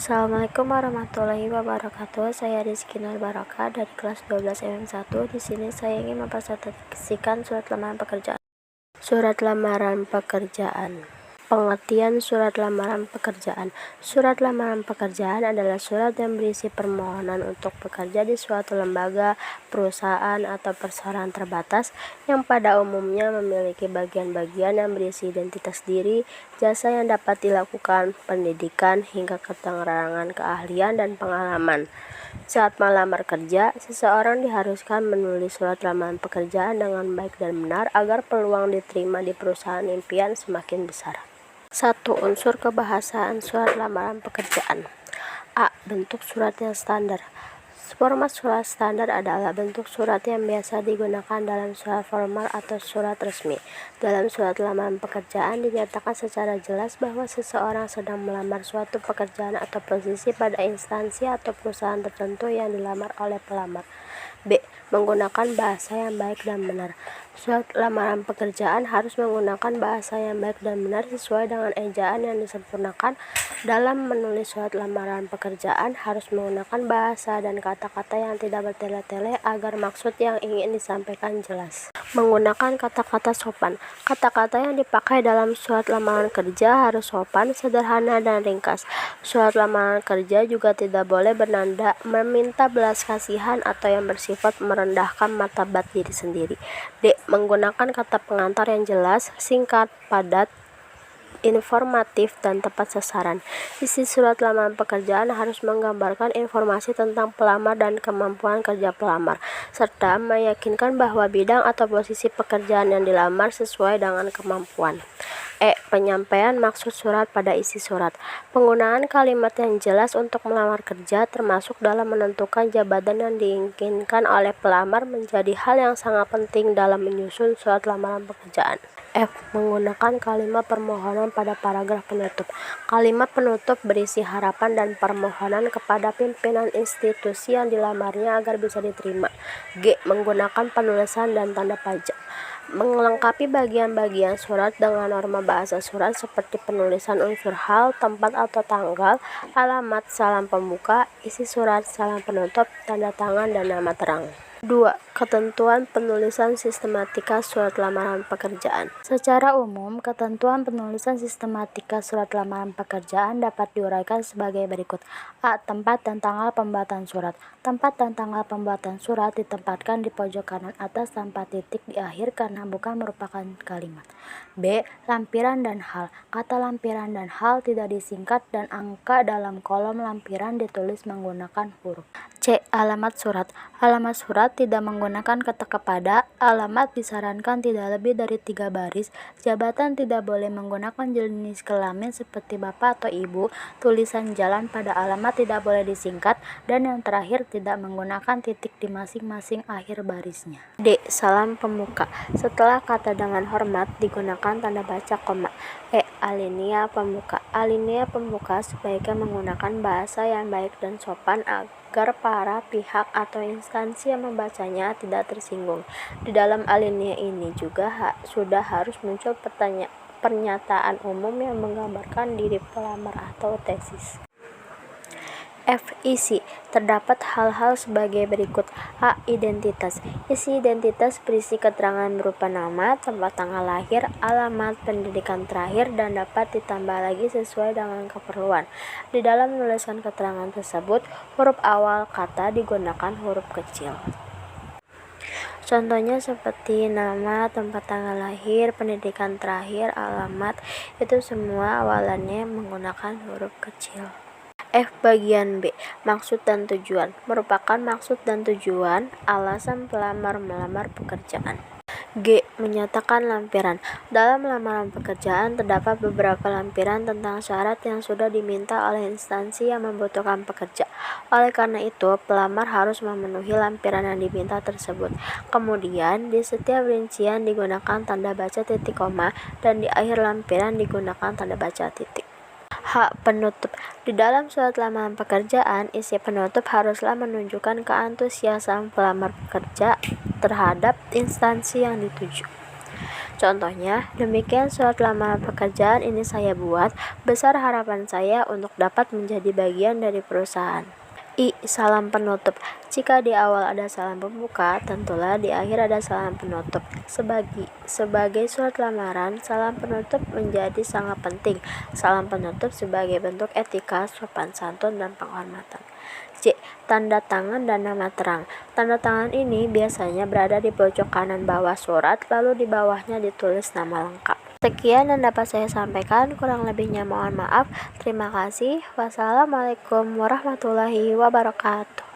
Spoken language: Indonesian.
Assalamualaikum warahmatullahi wabarakatuh. Saya Rizky Nur Barokah dari kelas 12 MM1. Di sini saya ingin mempresentasikan surat lamaran pekerjaan. Surat lamaran pekerjaan. Pengertian surat lamaran pekerjaan. Surat lamaran pekerjaan adalah surat yang berisi permohonan untuk bekerja di suatu lembaga, perusahaan, atau perseroan terbatas yang pada umumnya memiliki bagian-bagian yang berisi identitas diri, jasa yang dapat dilakukan, pendidikan, hingga keterangan keahlian dan pengalaman. Saat melamar kerja, seseorang diharuskan menulis surat lamaran pekerjaan dengan baik dan benar agar peluang diterima di perusahaan impian semakin besar. 1. Unsur kebahasaan surat lamaran pekerjaan. A. Bentuk surat yang standar. Format surat standar adalah bentuk surat yang biasa digunakan dalam surat formal atau surat resmi. Dalam surat lamaran pekerjaan dinyatakan secara jelas bahwa seseorang sedang melamar suatu pekerjaan atau posisi pada instansi atau perusahaan tertentu yang dilamar oleh pelamar. B. Menggunakan bahasa yang baik dan benar. Surat lamaran pekerjaan harus menggunakan bahasa yang baik dan benar sesuai dengan ejaan yang disempurnakan. Dalam menulis surat lamaran pekerjaan harus menggunakan bahasa dan kata-kata yang tidak bertele-tele agar maksud yang ingin disampaikan jelas. Menggunakan kata-kata sopan. Kata-kata yang dipakai dalam surat lamaran kerja harus sopan, sederhana, dan ringkas. Surat lamaran kerja juga tidak boleh bernada meminta belas kasihan atau yang bersifat merendahkan martabat diri sendiri. D. Menggunakan kata pengantar yang jelas, singkat, padat, informatif, dan tepat sasaran. Isi surat lamaran pekerjaan harus menggambarkan informasi tentang pelamar dan kemampuan kerja pelamar, serta meyakinkan bahwa bidang atau posisi pekerjaan yang dilamar sesuai dengan kemampuan. E. Penyampaian maksud surat pada isi surat. Penggunaan kalimat yang jelas untuk melamar kerja, termasuk dalam menentukan jabatan yang diinginkan oleh pelamar, menjadi hal yang sangat penting dalam menyusun surat lamaran pekerjaan. F. Menggunakan kalimat permohonan pada paragraf penutup. Kalimat penutup berisi harapan dan permohonan kepada pimpinan institusi yang dilamarnya agar bisa diterima. G. Menggunakan penulisan dan tanda pajak. Melengkapi bagian-bagian surat dengan norma bahasa surat seperti penulisan unsur hal, tempat atau tanggal, alamat, salam pembuka, isi surat, salam penutup, tanda tangan, dan nama terang. 2. Ketentuan penulisan sistematika surat lamaran pekerjaan. Secara umum, ketentuan penulisan sistematika surat lamaran pekerjaan dapat diuraikan sebagai berikut. A. Tempat dan tanggal pembuatan surat. Tempat dan tanggal pembuatan surat ditempatkan di pojok kanan atas tanpa titik di akhir karena bukan merupakan kalimat. B. Lampiran dan hal. Kata lampiran dan hal tidak disingkat dan angka dalam kolom lampiran ditulis menggunakan huruf. C. Alamat surat. Alamat surat tidak menggunakan kata kepada. Alamat disarankan tidak lebih dari 3 baris. Jabatan tidak boleh menggunakan jenis kelamin seperti bapak atau ibu. Tulisan jalan pada alamat tidak boleh disingkat. Dan yang terakhir, tidak menggunakan titik di masing-masing akhir barisnya. D. Salam pembuka. Setelah kata dengan hormat digunakan tanda baca koma. E. Alinea pembuka. Alinea pembuka sebaiknya menggunakan bahasa yang baik dan sopan agar para pihak atau instansi yang membacanya tidak tersinggung. Di dalam alinea ini juga sudah harus muncul pernyataan umum yang menggambarkan diri pelamar atau tesis. F. Isi. Terdapat hal-hal sebagai berikut. A. Identitas. Isi identitas berisi keterangan berupa nama, tempat tanggal lahir, alamat, pendidikan terakhir, dan dapat ditambah lagi sesuai dengan keperluan. Di dalam menuliskan keterangan tersebut, huruf awal kata digunakan huruf kecil. Contohnya seperti nama, tempat tanggal lahir, pendidikan terakhir, alamat, itu semua awalannya menggunakan huruf kecil. F. Bagian B. Maksud dan tujuan. Merupakan maksud dan tujuan alasan pelamar melamar pekerjaan. G. Menyatakan lampiran. Dalam lamaran pekerjaan terdapat beberapa lampiran tentang syarat yang sudah diminta oleh instansi yang membutuhkan pekerja. Oleh karena itu, pelamar harus memenuhi lampiran yang diminta tersebut. Kemudian, di setiap rincian digunakan tanda baca titik koma dan di akhir lampiran digunakan tanda baca titik. H. Penutup. Di dalam surat lamaran pekerjaan, isi penutup haruslah menunjukkan keantusiasan pelamar pekerja terhadap instansi yang dituju. Contohnya, demikian surat lamaran pekerjaan ini saya buat, besar harapan saya untuk dapat menjadi bagian dari perusahaan. I. Salam penutup. Jika di awal ada salam pembuka, tentulah di akhir ada salam penutup. Sebagai surat lamaran, salam penutup menjadi sangat penting. Salam penutup sebagai bentuk etika, sopan santun, dan penghormatan. J. Tanda tangan dan nama terang. Tanda tangan ini biasanya berada di pojok kanan bawah surat, lalu di bawahnya ditulis nama lengkap. Sekian yang dapat saya sampaikan, kurang lebihnya mohon maaf. Terima kasih. Wassalamualaikum warahmatullahi wabarakatuh.